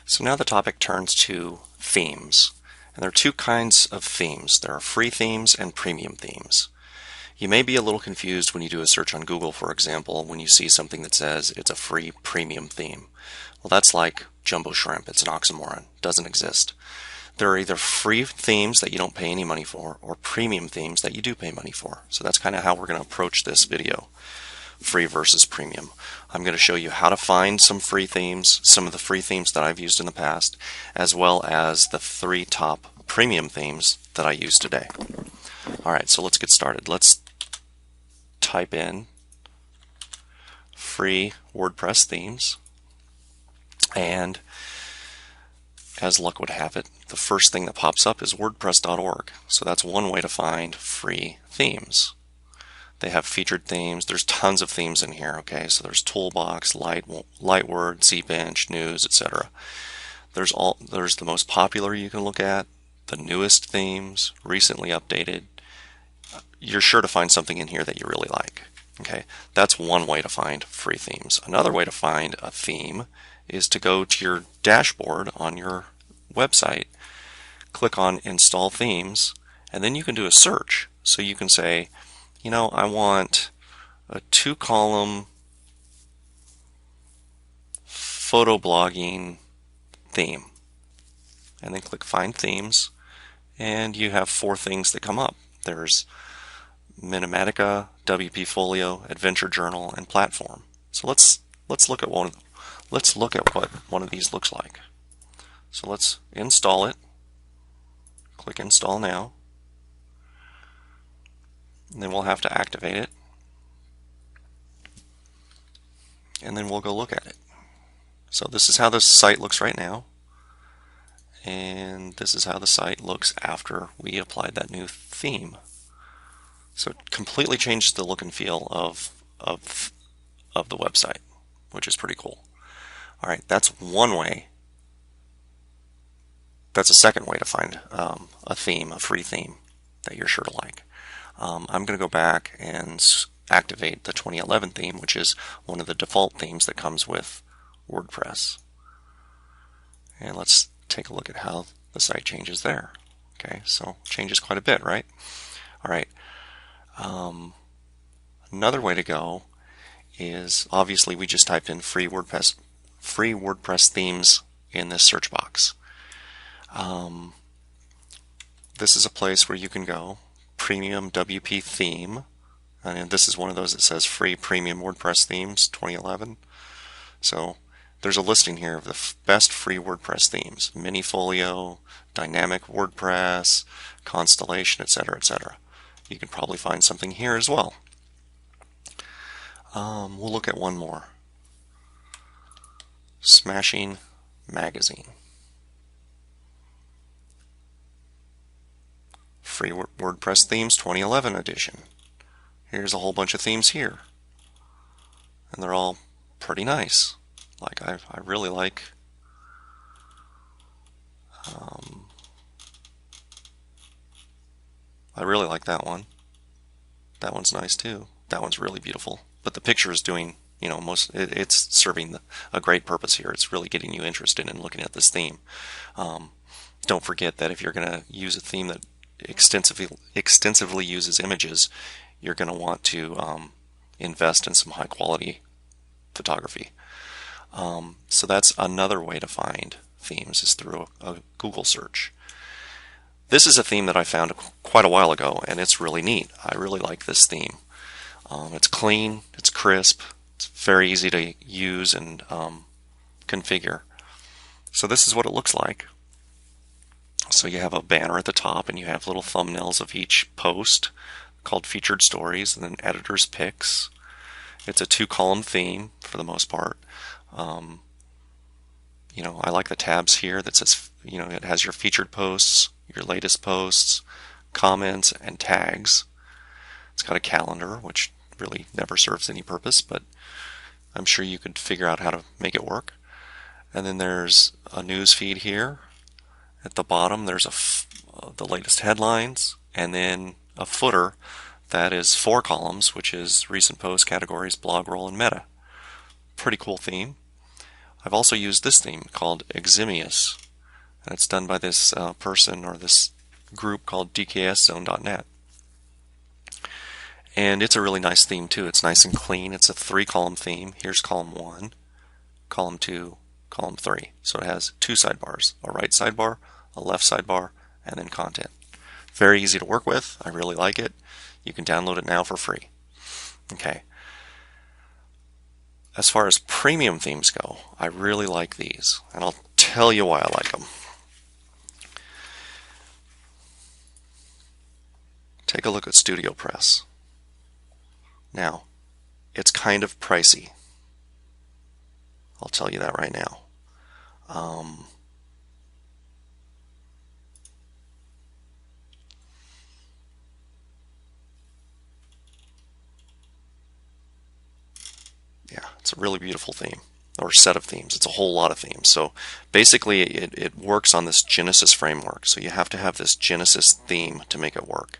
So now the topic turns to themes. And there are two kinds of themes. There are free themes and premium themes. You may be a little confused when you do a search on Google, for example, when you see something that says it's a free premium theme. Well, that's like jumbo shrimp. It's an oxymoron. It doesn't exist. There are either free themes that you don't pay any money for or premium themes that you do pay money for. So that's kind of how we're going to approach this video. Free versus premium. I'm going to show you how to find some free themes, some of the free themes that I've used in the past, as well as the 3 top premium themes that I use today. Alright, so let's get started. Let's type in free WordPress themes, and as luck would have it, the first thing that pops up is wordpress.org. So that's one way to find free themes. They have featured themes. There's tons of themes in here, okay? So there's Toolbox, Lightword, Zbench, News, etc. There's the most popular you can look at, the newest themes, recently updated. You're sure to find something in here that you really like, okay? That's one way to find free themes. Another way to find a theme is to go to your dashboard on your website, click on Install Themes, and then you can do a search. So you can say, you know, I want a 2-column photo blogging theme, and then click Find Themes, and you have 4 things that come up. There's Minimatica, WP Folio, Adventure Journal, and Platform. So let's look at what one of these looks like. So let's install it. Click Install Now. And then we'll have to activate it. And then we'll go look at it. So this is how the site looks right now. And this is how the site looks after we applied that new theme. So it completely changes the look and feel of the website, which is pretty cool. Alright, that's one way. That's a second way to find a theme, a free theme that you're sure to like. I'm going to go back and activate the 2011 theme, which is one of the default themes that comes with WordPress. And let's take a look at how the site changes there. Okay, so changes quite a bit, right? All right. Another way to go is, obviously we just typed in free WordPress themes in this search box. This is a place where you can go. Premium WP theme, and this is one of those that says free premium WordPress themes 2011. So there's a listing here of the best free WordPress themes: Minifolio, Dynamic WordPress, Constellation, etc., etc. You can probably find something here as well. We'll look at one more. Smashing Magazine. Free WordPress Themes 2011 edition. Here's a whole bunch of themes here. And they're all pretty nice. Like, I really like that one. That one's nice too. That one's really beautiful. But the picture is doing, you know, it's serving a great purpose here. It's really getting you interested in looking at this theme. Don't forget that if you're going to use a theme that extensively uses images, you're going to want to invest in some high quality photography. So that's another way to find themes, is through a Google search. This is a theme that I found quite a while ago, and it's really neat. I really like this theme. It's clean, it's crisp, it's very easy to use and configure. So this is what it looks like. So you have a banner at the top, and you have little thumbnails of each post called Featured Stories, and then Editor's Picks. It's a 2-column theme for the most part. You know, I like the tabs here that says, you know, it has your featured posts, your latest posts, comments, and tags. It's got a calendar, which really never serves any purpose, but I'm sure you could figure out how to make it work. And then there's a news feed here. At the bottom, there's the latest headlines, and then a footer that is 4 columns, which is recent posts, categories, blog roll, and meta. Pretty cool theme. I've also used this theme called Eximius, and it's done by this person or this group called dkszone.net. And it's a really nice theme too. It's nice and clean. It's a 3-column theme. Here's column 1, column 2, column 3. So it has 2 sidebars, a right sidebar, a left sidebar, and then content. Very easy to work with. I really like it. You can download it now for free. Okay. As far as premium themes go, I really like these, and I'll tell you why I like them. Take a look at StudioPress. Now, it's kind of pricey. I'll tell you that right now. Yeah, it's a really beautiful theme, or set of themes. It's a whole lot of themes. So basically it works on this Genesis framework. So you have to have this Genesis theme to make it work.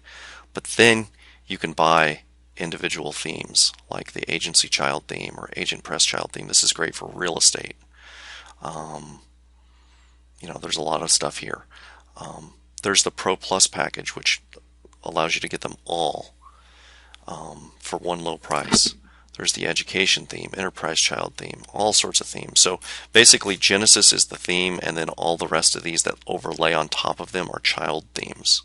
But then you can buy individual themes like the Agency Child theme or Agent Press Child theme. This is great for real estate. There's a lot of stuff here. There's the Pro Plus package, which allows you to get them all for one low price. There's the Education theme, Enterprise Child theme, all sorts of themes. So basically Genesis is the theme, and then all the rest of these that overlay on top of them are child themes.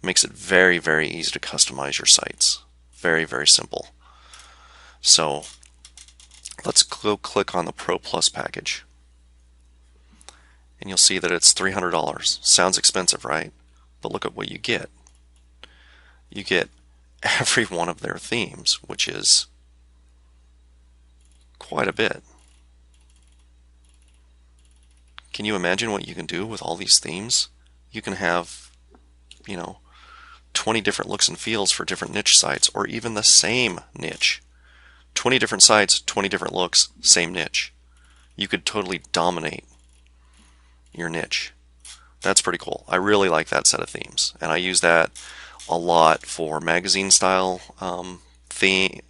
Makes it very, very easy to customize your sites. Very, very simple. So let's go click on the Pro Plus package. And you'll see that it's $300. Sounds expensive, right? But look at what you get. You get every one of their themes, which is quite a bit. Can you imagine what you can do with all these themes? You can have, 20 different looks and feels for different niche sites, or even the same niche. 20 different sites, 20 different looks, same niche. You could totally dominate your niche. That's pretty cool. I really like that set of themes, and I use that a lot for magazine style theme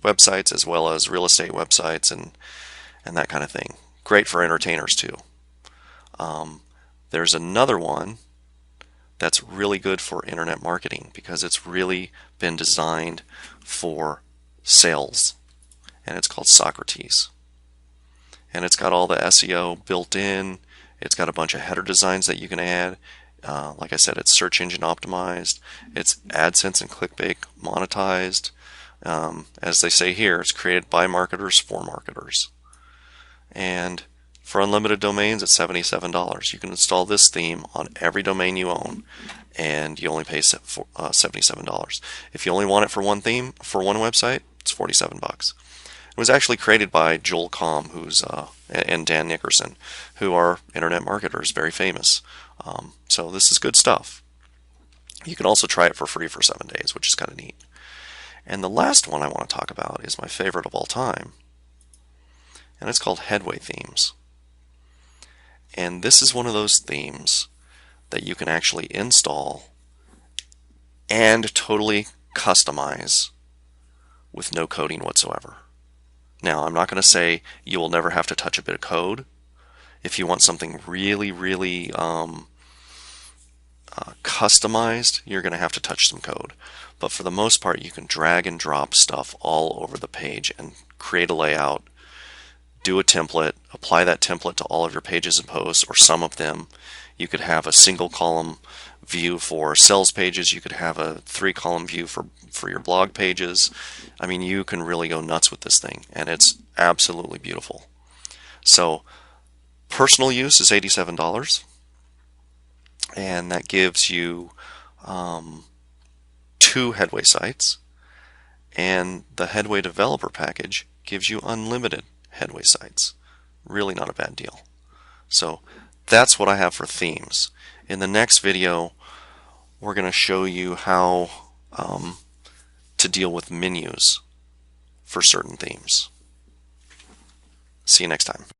websites, as well as real estate websites and that kind of thing. Great for entertainers too. There's another one that's really good for internet marketing because it's really been designed for sales, and it's called Socrates. And it's got all the SEO built in. It's got a bunch of header designs that you can add. Like I said, it's search engine optimized. It's AdSense and ClickBait monetized. As they say here, it's created by marketers for marketers. And for unlimited domains, it's $77. You can install this theme on every domain you own, and you only pay $77. If you only want it for one theme, for one website, it's $47. It was actually created by Joel Comm, and Dan Nickerson, who are internet marketers, very famous. So this is good stuff. You can also try it for free for 7 days, which is kind of neat. And the last one I want to talk about is my favorite of all time, and it's called Headway Themes. And this is one of those themes that you can actually install and totally customize with no coding whatsoever. Now, I'm not going to say you will never have to touch a bit of code. If you want something really, really customized, you're going to have to touch some code. But for the most part, you can drag and drop stuff all over the page and create a layout, do a template, apply that template to all of your pages and posts, or some of them. You could have a single column view for sales pages. You could have a 3-column view for your blog pages. I mean, you can really go nuts with this thing, and it's absolutely beautiful. So personal use is $87, and that gives you 2 Headway sites, and the Headway developer package gives you unlimited Headway sites. Really not a bad deal. So that's what I have for themes. In the next video, we're going to show you how to deal with menus for certain themes. See you next time.